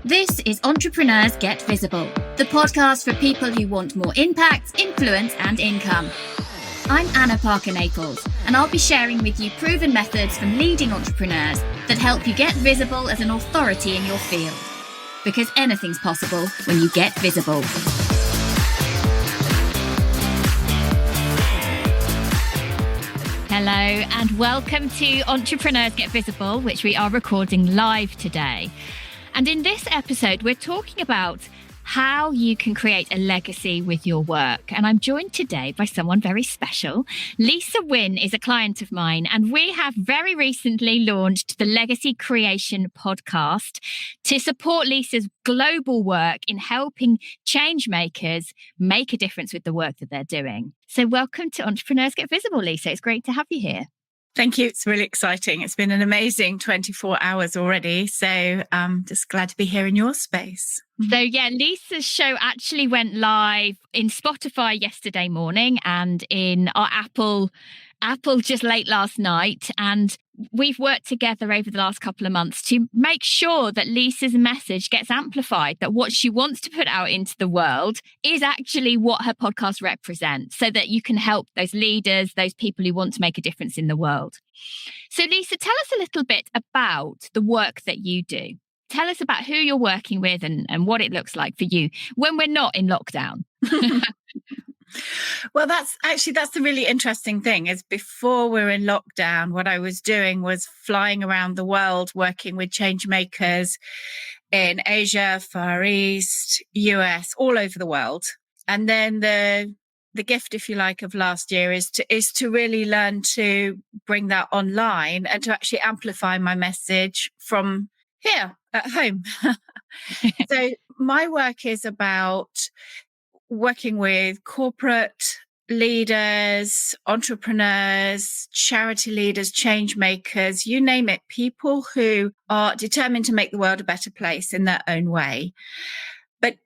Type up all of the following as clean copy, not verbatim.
This is Entrepreneurs Get Visible, the podcast for people who want more impact, influence, and income. I'm Anna Parker-Naples, and I'll be sharing with you proven methods from leading entrepreneurs that help you get visible as an authority in your field. Because anything's possible when you get visible. Hello, and welcome to Entrepreneurs Get Visible, which we are recording live today. And in this episode, we're talking about how you can create a legacy with your work. And I'm joined today by someone very special. Lisa Wynn is a client of mine, and we have very recently launched the Legacy Creation podcast to support Lisa's global work in helping changemakers make a difference with the work that they're doing. So welcome to Entrepreneurs Get Visible, Lisa. It's great to have you here. Thank you. It's really exciting. It's been an amazing 24 hours already. So I'm just glad to be here in your space. So yeah, Lisa's show actually went live in Spotify yesterday morning and in our Apple just late last night. And we've worked together over the last couple of months to make sure that Lisa's message gets amplified, that what she wants to put out into the world is actually what her podcast represents, so that you can help those leaders, those people who want to make a difference in the world. So Lisa, tell us a little bit about the work that you do. Tell us about who you're working with and what it looks like for you when we're not in lockdown. Well, that's the really interesting thing is before we were in lockdown, what I was doing was flying around the world, working with changemakers in Asia, Far East, US, all over the world. And then the gift, if you like, of last year is to really learn to bring that online and to actually amplify my message from here at home. So my work is about working with corporate leaders, entrepreneurs, charity leaders, change makers, you name it, people who are determined to make the world a better place in their own way.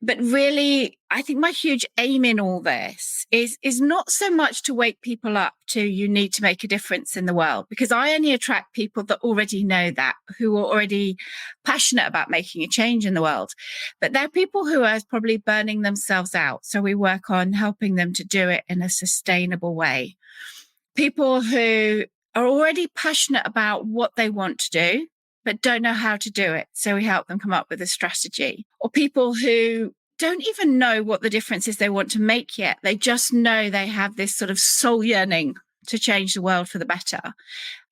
But really, I think my huge aim in all this is not so much to wake people up to you need to make a difference in the world, because I only attract people that already know that, who are already passionate about making a change in the world. But they're people who are probably burning themselves out. So we work on helping them to do it in a sustainable way. People who are already passionate about what they want to do, but don't know how to do it. So we help them come up with a strategy. Or people who don't even know what the difference is they want to make yet. They just know they have this sort of soul yearning to change the world for the better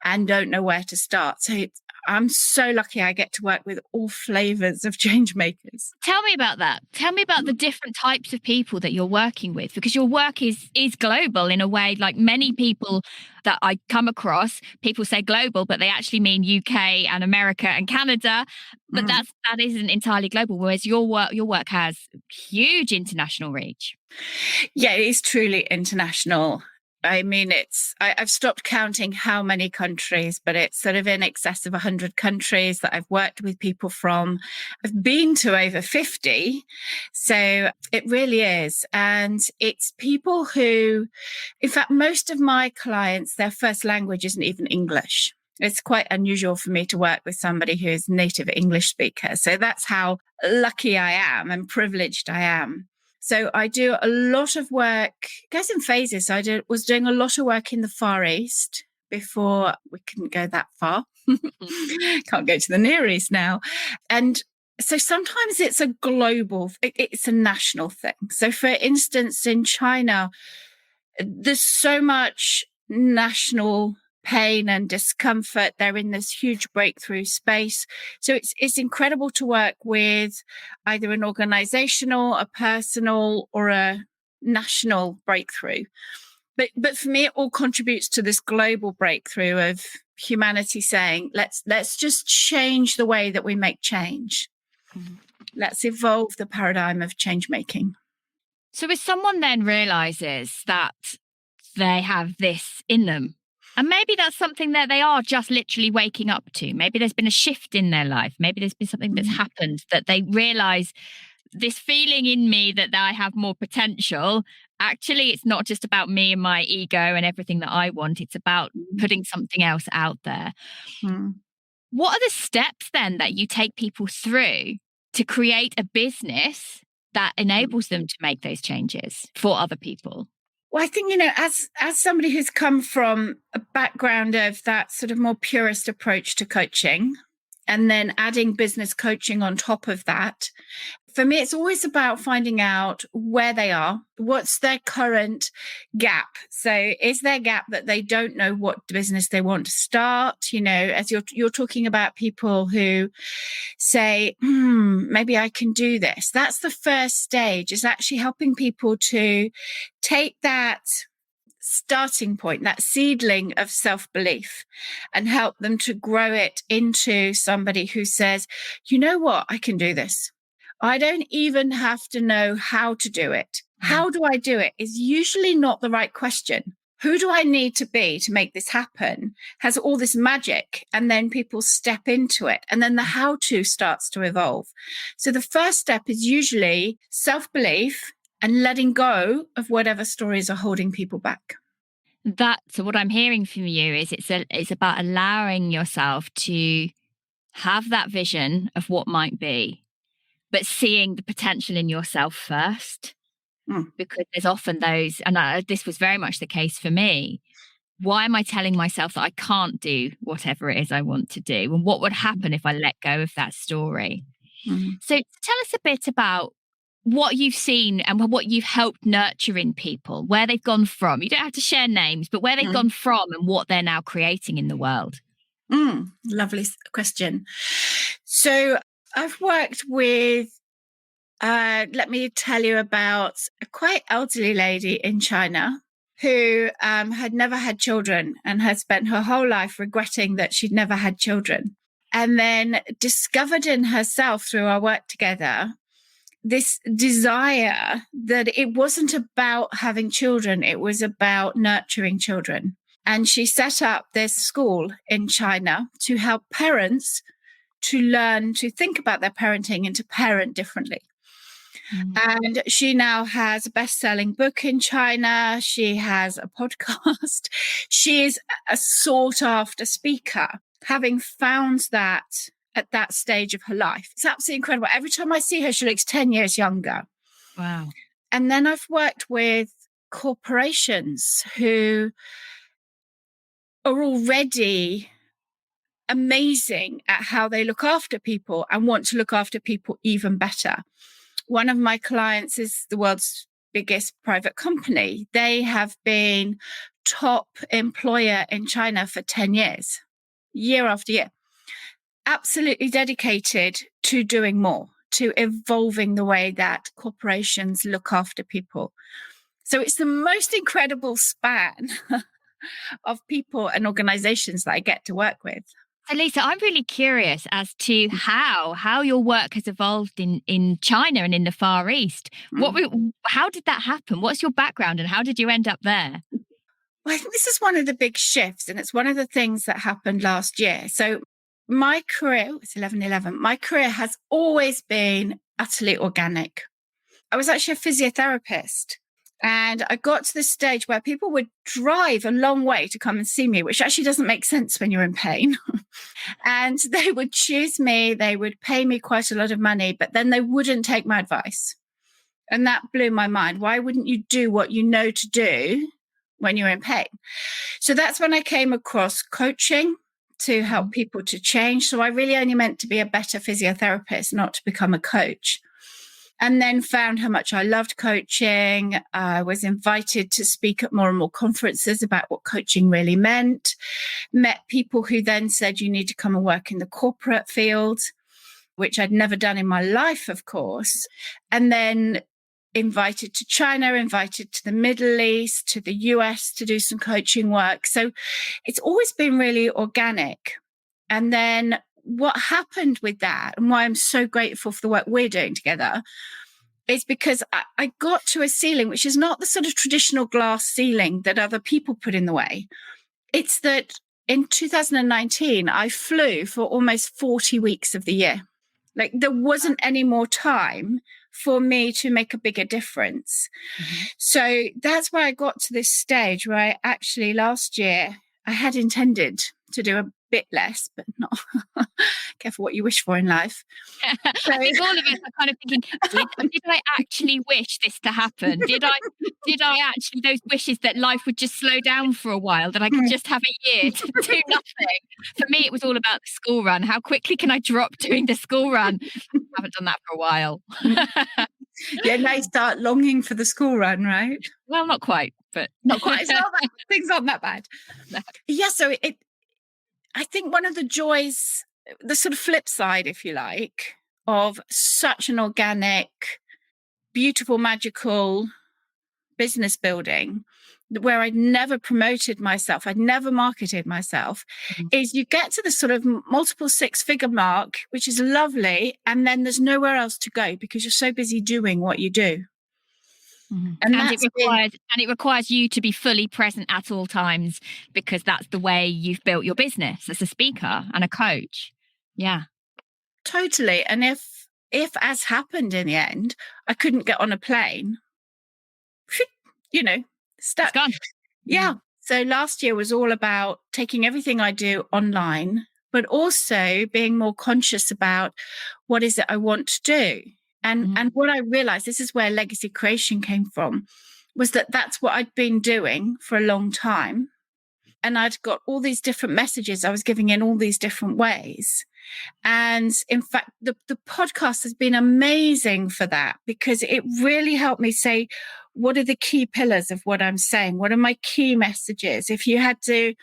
and don't know where to start. So I'm so lucky I get to work with all flavors of change makers. Tell me about that. Tell me about the different types of people that you're working with, because your work is global in a way. Like many people that I come across, people say global, but they actually mean UK and America and Canada. But that isn't entirely global, whereas your work has huge international reach. Yeah, it is truly international. I mean, I've stopped counting how many countries, but it's sort of in excess of 100 countries that I've worked with people from. I've been to over 50. So it really is. And it's people who, in fact, most of my clients, their first language isn't even English. It's quite unusual for me to work with somebody who is native English speaker. So that's how lucky I am and privileged I am. So I do a lot of work, it goes in phases. So was doing a lot of work in the Far East before we couldn't go that far. Can't go to the Near East now. And so sometimes it's a global, it's a national thing. So for instance, in China, there's so much national pain and discomfort. They're in this huge breakthrough space. So it's incredible to work with either an organizational, a personal, or a national breakthrough. But for me, it all contributes to this global breakthrough of humanity saying, let's just change the way that we make change. Let's evolve the paradigm of change making. So if someone then realizes that they have this in them, and maybe that's something that they are just literally waking up to. Maybe there's been a shift in their life. Maybe there's been something that's happened that they realize this feeling in me that I have more potential. Actually, it's not just about me and my ego and everything that I want. It's about putting something else out there. What are the steps then that you take people through to create a business that enables them to make those changes for other people? Well, I think, as somebody who's come from a background of that sort of more purist approach to coaching, and then adding business coaching on top of that, for me, it's always about finding out where they are, what's their current gap. So is there a gap that they don't know what business they want to start? As you're talking about people who say, maybe I can do this. That's the first stage, is actually helping people to take that starting point, that seedling of self-belief, and help them to grow it into somebody who says, you know what, I can do this. I don't even have to know how to do it. How do I do it is usually not the right question. Who do I need to be to make this happen? Has all this magic, and then people step into it, and then the how-to starts to evolve. So the first step is usually self-belief and letting go of whatever stories are holding people back. So what I'm hearing from you is it's about allowing yourself to have that vision of what might be, but seeing the potential in yourself first, because there's often those, and this was very much the case for me. Why am I telling myself that I can't do whatever it is I want to do? And what would happen if I let go of that story? So tell us a bit about what you've seen and what you've helped nurture in people, where they've gone from. You don't have to share names, but where they've gone from and what they're now creating in the world. Lovely question. So I've worked with, let me tell you about a quite elderly lady in China who had never had children and had spent her whole life regretting that she'd never had children, and then discovered in herself through our work together this desire that it wasn't about having children, it was about nurturing children. And she set up this school in China to help parents to learn to think about their parenting and to parent differently. And she now has a best-selling book in China. She has a podcast. She is a sought-after speaker, having found that at that stage of her life. It's absolutely incredible. Every time I see her, she looks 10 years younger. Wow. And then I've worked with corporations who are already amazing at how they look after people and want to look after people even better. One of my clients is the world's biggest private company. They have been top employer in China for 10 years, year after year. Absolutely dedicated to doing more, to evolving the way that corporations look after people. So it's the most incredible span of people and organizations that I get to work with. So Lisa, I'm really curious as to how your work has evolved in China and in the Far East. How did that happen? What's your background and how did you end up there? Well, I think this is one of the big shifts, and it's one of the things that happened last year. So my career, it's 11/11, my career has always been utterly organic. I was actually a physiotherapist, and I got to this stage where people would drive a long way to come and see me, which actually doesn't make sense when you're in pain. And they would choose me, they would pay me quite a lot of money, but then they wouldn't take my advice. And that blew my mind. Why wouldn't you do what you know to do when you're in pain? So that's when I came across coaching to help people to change. So I really only meant to be a better physiotherapist, not to become a coach. And then found how much I loved coaching. I was invited to speak at more and more conferences about what coaching really meant. Met people who then said, you need to come and work in the corporate field, which I'd never done in my life, of course. And then invited to China, invited to the Middle East, to the US to do some coaching work. So it's always been really organic. And then what happened with that, and why I'm so grateful for the work we're doing together, is because I got to a ceiling, which is not the sort of traditional glass ceiling that other people put in the way. It's that in 2019, I flew for almost 40 weeks of the year. Like there wasn't any more time for me to make a bigger difference. So that's where I got to this stage where I actually last year, I had intended to do a bit less, but not careful what you wish for in life. So, I think all of us are kind of thinking, did I actually wish this to happen? Did I actually, those wishes that life would just slow down for a while, that I could just have a year to do nothing? For me, it was all about the school run. How quickly can I drop doing the school run? I haven't done that for a while. yeah, now you start longing for the school run, right? Well, not quite, but not quite. It's not that, things aren't that bad. No. Yeah, so I think one of the joys, the sort of flip side, if you like, of such an organic, beautiful, magical business building where I'd never promoted myself, I'd never marketed myself, is you get to the sort of multiple 6-figure mark, which is lovely. And then there's nowhere else to go because you're so busy doing what you do. And it requires you to be fully present at all times, because that's the way you've built your business as a speaker and a coach. Yeah, totally. And if as happened in the end, I couldn't get on a plane, stuck. It's gone. Yeah. So last year was all about taking everything I do online, but also being more conscious about what is it I want to do. And what I realized, this is where legacy creation came from, was that that's what I'd been doing for a long time. And I'd got all these different messages I was giving in all these different ways. And in fact, the podcast has been amazing for that, because it really helped me say, what are the key pillars of what I'm saying? What are my key messages? If you had to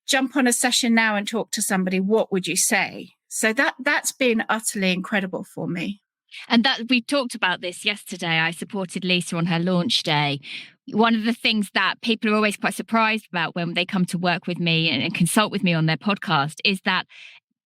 jump on a session now and talk to somebody, what would you say? So that's been utterly incredible for me. And that we talked about this yesterday. I supported Lisa on her launch day. One of the things that people are always quite surprised about when they come to work with me and consult with me on their podcast is that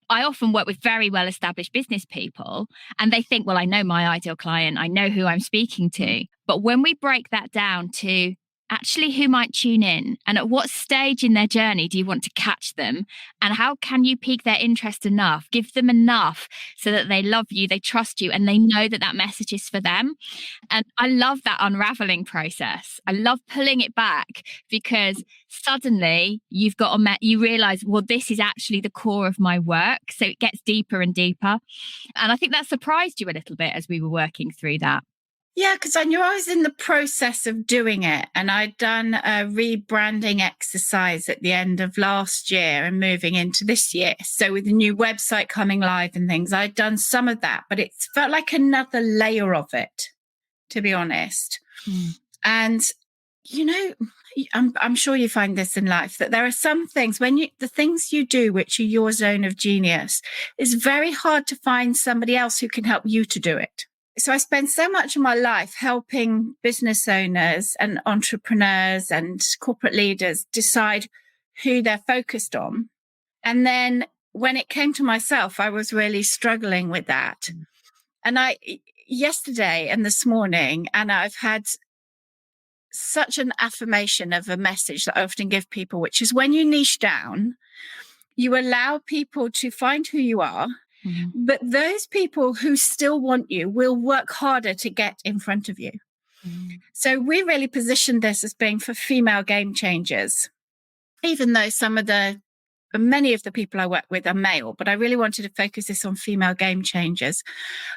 I often work with very well-established business people, and they think, well, I know my ideal client, I know who I'm speaking to. But when we break that down to actually who might tune in and at what stage in their journey do you want to catch them, and how can you pique their interest enough, give them enough so that they love you, they trust you, and they know that that message is for them. And I love that unraveling process. I love pulling it back, because suddenly you realize, well, this is actually the core of my work. So it gets deeper and deeper. And I think that surprised you a little bit as we were working through that. Yeah, because I knew I was in the process of doing it, and I'd done a rebranding exercise at the end of last year and moving into this year. So with the new website coming live and things, I'd done some of that, but it felt like another layer of it, to be honest. And, I'm sure you find this in life, that there are some things the things you do, which are your zone of genius, is very hard to find somebody else who can help you to do it. So I spend so much of my life helping business owners and entrepreneurs and corporate leaders decide who they're focused on. And then when it came to myself, I was really struggling with that. And yesterday and this morning, and I've had such an affirmation of a message that I often give people, which is when you niche down, you allow people to find who you are. But those people who still want you will work harder to get in front of you. So we really positioned this as being for female game changers, even though many of the people I work with are male, but I really wanted to focus this on female game changers.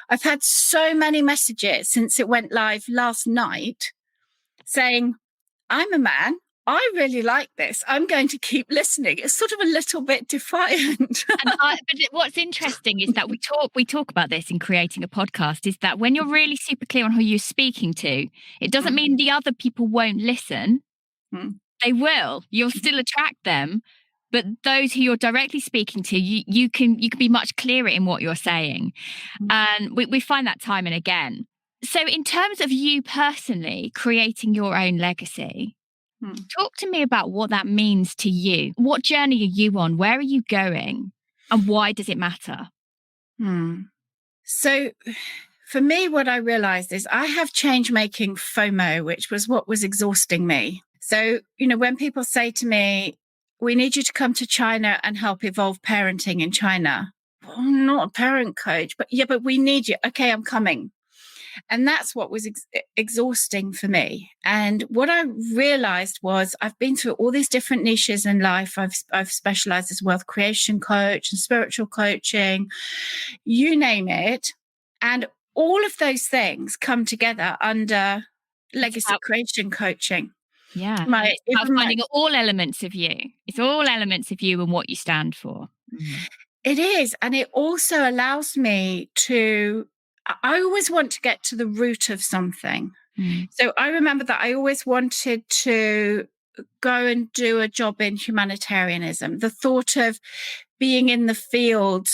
I've had so many messages since it went live last night saying, I'm a man, I really like this, I'm going to keep listening. It's sort of a little bit defiant. But what's interesting is that we talk about this in creating a podcast, is that when you're really super clear on who you're speaking to, it doesn't mean the other people won't listen. They will. You'll still attract them. But those who you're directly speaking to, you can be much clearer in what you're saying. And we find that time and again. So in terms of you personally creating your own legacy, talk to me about what that means to you. What journey are you on? Where are you going? And why does it matter? So for me, what I realized is I have change-making FOMO, which was what was exhausting me. So, when people say to me, we need you to come to China and help evolve parenting in China. Well, I'm not a parent coach, but we need you. Okay, I'm coming. And that's what was exhausting for me. And what I realized was I've been through all these different niches in life. I've specialized as wealth creation coach and spiritual coaching, you name it. And all of those things come together under legacy creation coaching. Yeah. It's about finding all elements of you. It's all elements of you and what you stand for. It is. And it also allows me to, I always want to get to the root of something. So I remember that I always wanted to go and do a job in humanitarianism. The thought of being in the field,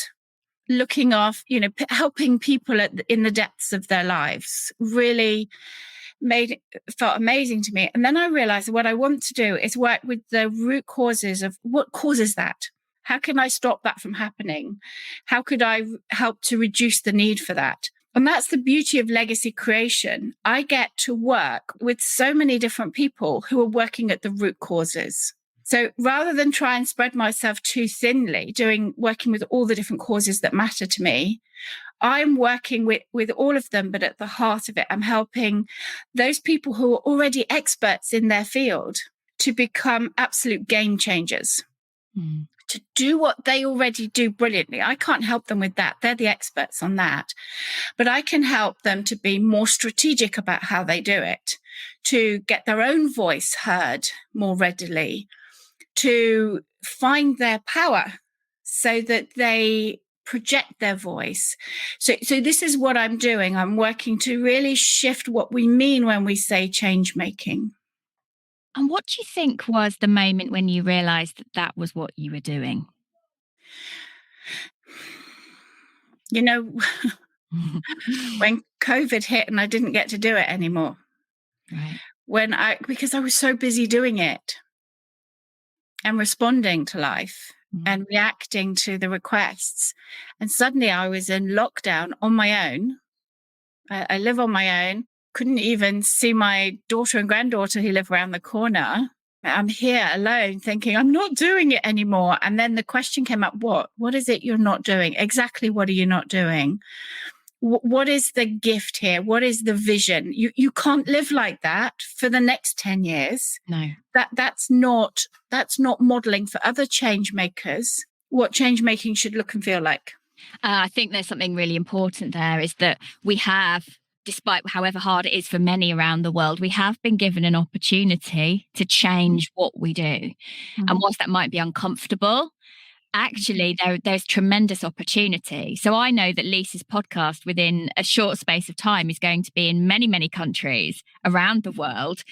looking after, helping people in the depths of their lives really felt amazing to me. And then I realized what I want to do is work with the root causes of what causes that. How can I stop that from happening? How could I help to reduce the need for that? And that's the beauty of legacy creation. I get to work with so many different people who are working at the root causes. So rather than try and spread myself too thinly, working with all the different causes that matter to me, I'm working with all of them, but at the heart of it, I'm helping those people who are already experts in their field to become absolute game changers, to do what they already do brilliantly. I can't help them with that. They're the experts on that. But I can help them to be more strategic about how they do it, to get their own voice heard more readily, to find their power so that they project their voice. So this is what I'm doing. I'm working to really shift what we mean when we say change making. And what do you think was the moment when you realized that that was what you were doing? When COVID hit and I didn't get to do it anymore. Right. Because I was so busy doing it and responding to life and reacting to the requests. And suddenly I was in lockdown on my own. I live on my own. Couldn't even see my daughter and granddaughter who live around the corner. I'm here alone thinking, I'm not doing it anymore. And then the question came up, what is it you're not doing? Exactly what are you not doing? What is the gift here? What is the vision? You can't live like that for the next 10 years. No. That's not modeling for other change makers what change making should look and feel like. I think there's something really important there is that we have, despite however hard it is for many around the world, we have been given an opportunity to change what we do. And whilst that might be uncomfortable, actually there's tremendous opportunity. So I know that Lisa's podcast within a short space of time is going to be in many, many countries around the world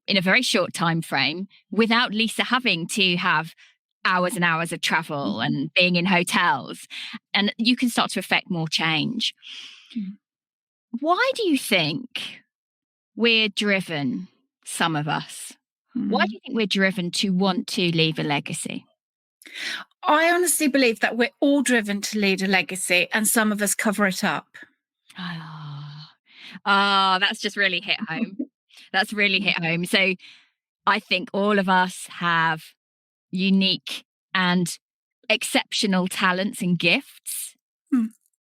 in a very short time frame without Lisa having to have hours and hours of travel and being in hotels, and you can start to affect more change. Why do you think we're driven, some of us, why do you think we're driven to want to leave a legacy? I honestly believe that we're all driven to lead a legacy and some of us cover it up. That's just really hit home. That's really hit home. So I think all of us have unique and exceptional talents and gifts,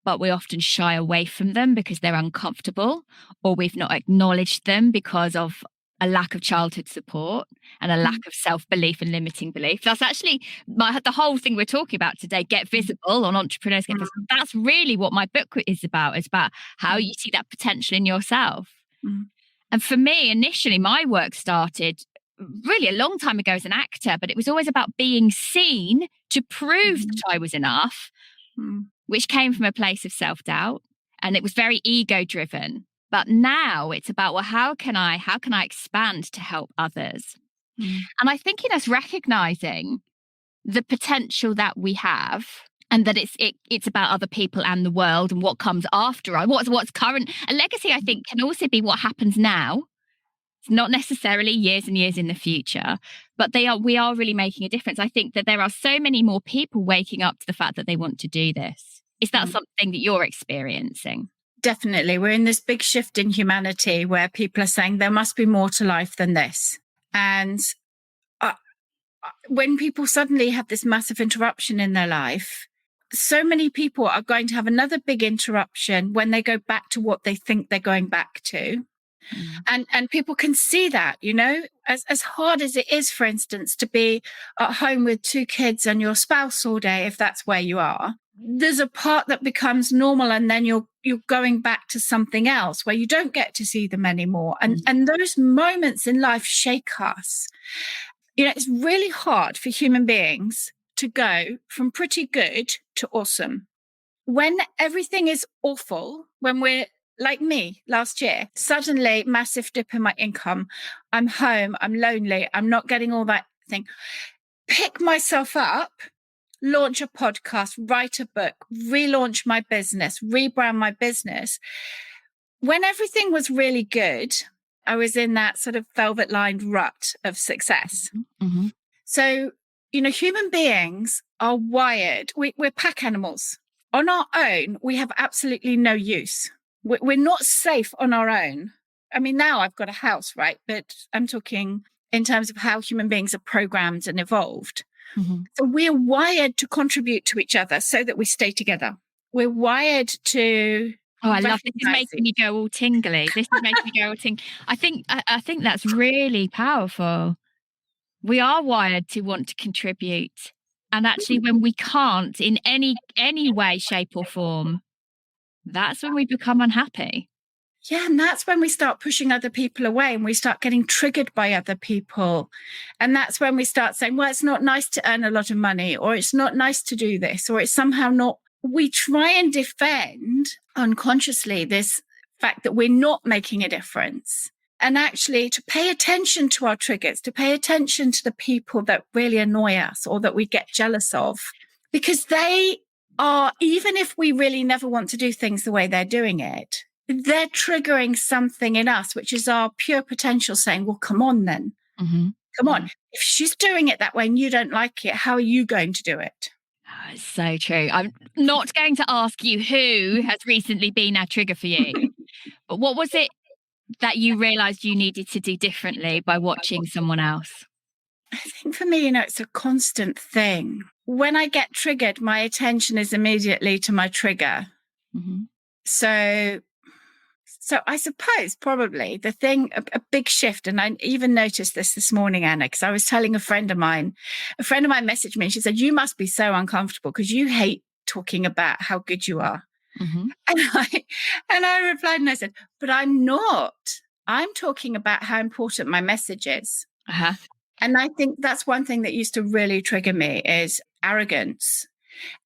but we often shy away from them because they're uncomfortable, or we've not acknowledged them because of a lack of childhood support and a lack of self-belief and limiting belief. That's actually the whole thing we're talking about today, Get Visible on Entrepreneurs Get Visible. That's really what my book is about. It's about how you see that potential in yourself. And for me, initially, my work started really a long time ago as an actor, but it was always about being seen to prove that I was enough, which came from a place of self-doubt. And it was very ego-driven. But now it's about, well, how can I expand to help others? And I think in us recognizing the potential that we have, and that it's about other people and the world and what comes after us, what's current. A legacy, I think, can also be what happens now. It's not necessarily years and years in the future, but we are really making a difference. I think that there are so many more people waking up to the fact that they want to do this. Is that something that you're experiencing? Definitely. We're in this big shift in humanity where people are saying there must be more to life than this. And when people suddenly have this massive interruption in their life, so many people are going to have another big interruption when they go back to what they think they're going back to. And people can see that, as hard as it is, for instance, to be at home with 2 kids and your spouse all day, if that's where you are, there's a part that becomes normal, and then you're going back to something else where you don't get to see them anymore. And those moments in life shake us. It's really hard for human beings to go from pretty good to awesome. When everything is awful, when we're like me last year, suddenly massive dip in my income, I'm home, I'm lonely, I'm not getting all that thing. Pick myself up, launch a podcast, write a book, relaunch my business, rebrand my business. When everything was really good, I was in that sort of velvet lined rut of success. Mm-hmm. So, human beings are wired. We're pack animals. On our own, we have absolutely no use. We're not safe on our own. I mean, now I've got a house, right? But I'm talking in terms of how human beings are programmed and evolved. Mm-hmm. So we're wired to contribute to each other so that we stay together. We're wired to... Oh, I love this. This is making me go all tingly. I think that's really powerful. We are wired to want to contribute. And actually, when we can't in any way, shape or form, that's when we become unhappy. Yeah, and that's when we start pushing other people away, and we start getting triggered by other people. And that's when we start saying, well, it's not nice to earn a lot of money, or it's not nice to do this, or it's somehow not. We try and defend unconsciously this fact that we're not making a difference. And actually to pay attention to our triggers, to pay attention to the people that really annoy us or that we get jealous of, because they are, even if we really never want to do things the way they're doing it, they're triggering something in us, which is our pure potential saying, well, come on then. Mm-hmm. Come on. If she's doing it that way and you don't like it, how are you going to do it? Oh, it's so true. I'm not going to ask you who has recently been a trigger for you, but what was it that you realized you needed to do differently by watching someone else? I think for me, it's a constant thing. When I get triggered, my attention is immediately to my trigger. Mm-hmm. So I suppose probably the thing, a big shift, and I even noticed this morning, Anna, because I was telling a friend of mine messaged me and she said, you must be so uncomfortable because you hate talking about how good you are. Mm-hmm. And I replied and I said, but I'm not. I'm talking about how important my message is. Uh-huh. And I think that's one thing that used to really trigger me is arrogance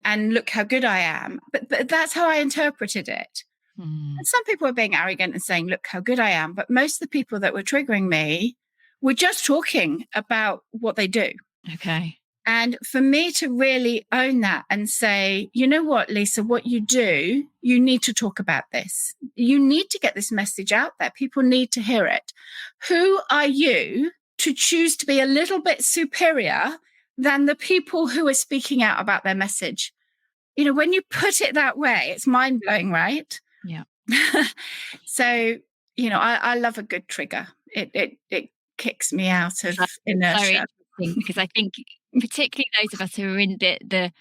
and look how good I am. But that's how I interpreted it. Mm. And some people were being arrogant and saying, look how good I am. But most of the people that were triggering me were just talking about what they do. Okay. And for me to really own that and say, you know what, Lisa, what you do, you need to talk about this. You need to get this message out there. People need to hear it. Who are you to choose to be a little bit superior than the people who are speaking out about their message? When you put it that way, it's mind blowing, right? Yeah. So, I love a good trigger. It kicks me out of inertia. Because I think particularly those of us who are in the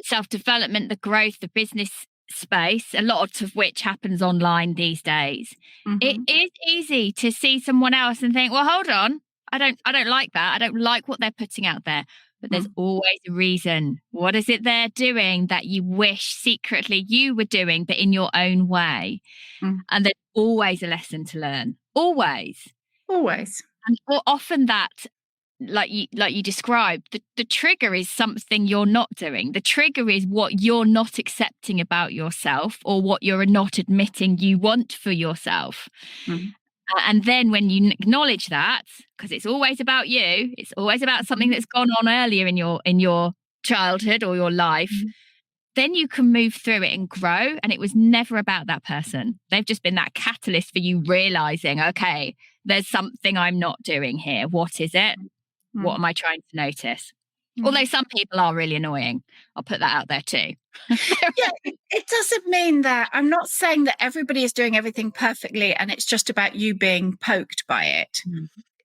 self-development, the growth, the business space, a lot of which happens online these days, Mm-hmm. It is easy to see someone else and think, well, hold on, I don't like that. I don't like what they're putting out there. But there's always a reason. What is it they're doing that you wish secretly you were doing, but in your own way? And there's always a lesson to learn. Always. And often that, like you described, the trigger is something you're not doing. The trigger is what you're not accepting about yourself or what you're not admitting you want for yourself. And then when you acknowledge that, because it's always about you, it's always about something that's gone on earlier in your childhood or your life, then you can move through it and grow. And it was never about that person. They've just been that catalyst for you realizing, okay, there's something I'm not doing here. What is it? What am I trying to notice? Although some people are really annoying. I'll put that out there too. Yeah, it doesn't mean that. I'm not saying that everybody is doing everything perfectly and it's just about you being poked by it.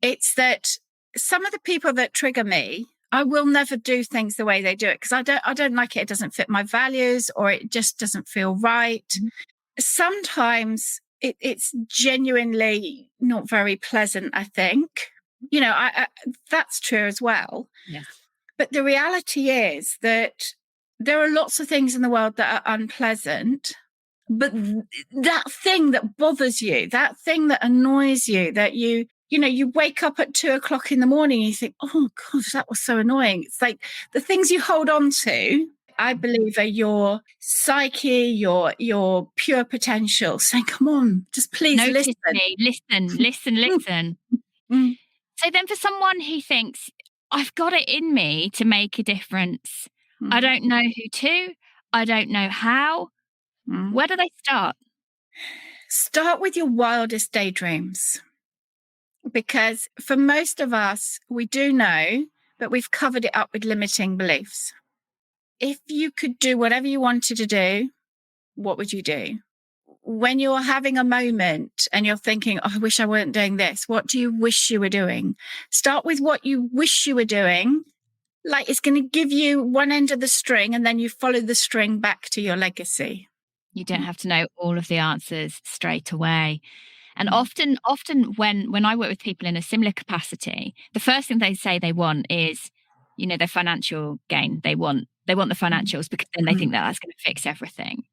It's that some of the people that trigger me I will never do things the way they do it because I don't like it. It doesn't fit my values, or it just doesn't feel right. Mhm. Sometimes it's genuinely not very pleasant, I think. I that's true as well. Yes. But the reality is that there are lots of things in the world that are unpleasant. But that thing that bothers you, that thing that annoys you, that you wake up at 2:00 in the morning and you think, oh gosh, that was so annoying. It's like the things you hold on to, I believe, are your psyche, your pure potential saying, come on, just please Notice listen. me, listen. Mm, So then for someone who thinks, I've got it in me to make a difference, I mm, don't know who to, I don't know how, mm. where do they start? Start with your wildest daydreams. Because for most of us, we do know, but we've covered it up with limiting beliefs. If you could do whatever you wanted to do, what would you do? When you're having a moment and you're thinking, oh, I wish I weren't doing this, what do you wish you were doing? Start with what you wish you were doing. Like it's going to give you one end of the string, and then you follow the string back to your legacy. You don't have to know all of the answers straight away. And often when I work with people in a similar capacity, the first thing they say they want is, their financial gain. They want the financials because then they think that that's going to fix everything.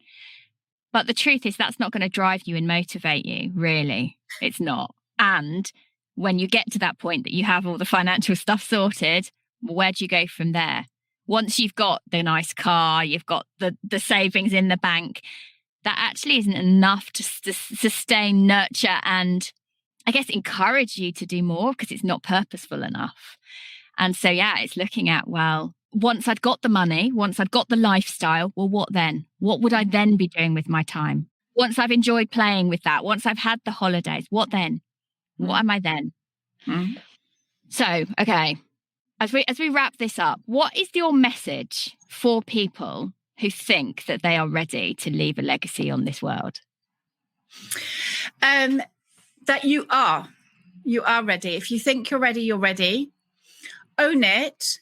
But the truth is that's not going to drive you and motivate you, really. It's not. And when you get to that point that you have all the financial stuff sorted, where do you go from there? Once you've got the nice car, you've got the savings in the bank, that actually isn't enough to sustain, nurture, and I guess encourage you to do more because it's not purposeful enough. And so, it's looking at, well, once I'd got the money, once I'd got the lifestyle, well, what then? What would I then be doing with my time? Once I've enjoyed playing with that, once I've had the holidays, what then? What am I then? So, okay, as we wrap this up, what is your message for people who think that they are ready to leave a legacy on this world? That you are ready. If you think you're ready, you're ready. Own it,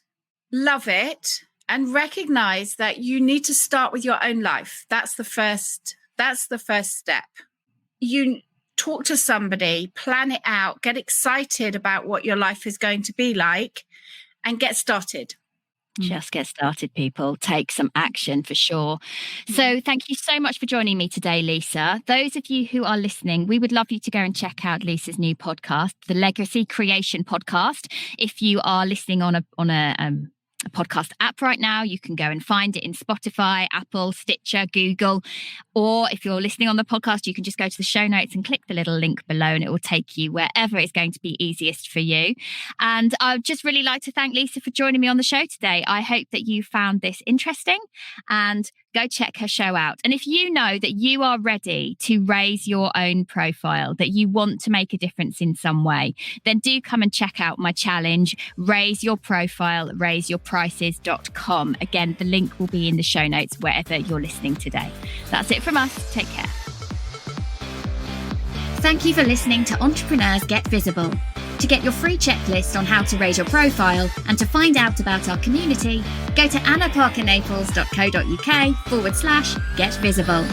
love it, and recognize that you need to start with your own life. That's the first step. You talk to somebody, plan it out, get excited about what your life is going to be like, and get started. Just get started, people. Take some action for sure. So thank you so much for joining me today, Lisa. Those of you who are listening, we would love you to go and check out Lisa's new podcast, the Legacy Creation Podcast. If you are listening on a podcast app right now, you can go and find it in Spotify, Apple, Stitcher, Google, or if you're listening on the podcast, you can just go to the show notes and click the little link below and it will take you wherever it's going to be easiest for you. And I'd just really like to thank Lisa for joining me on the show today. I hope that you found this interesting and go check her show out. And if you know that you are ready to raise your own profile, that you want to make a difference in some way, then do come and check out my challenge, Raise Your Profile, raiseyourprices.com. Again, the link will be in the show notes wherever you're listening today. That's it from us. Take care. Thank you for listening to Entrepreneurs Get Visible. To get your free checklist on how to raise your profile and to find out about our community, go to annaparkernaples.co.uk/get visible.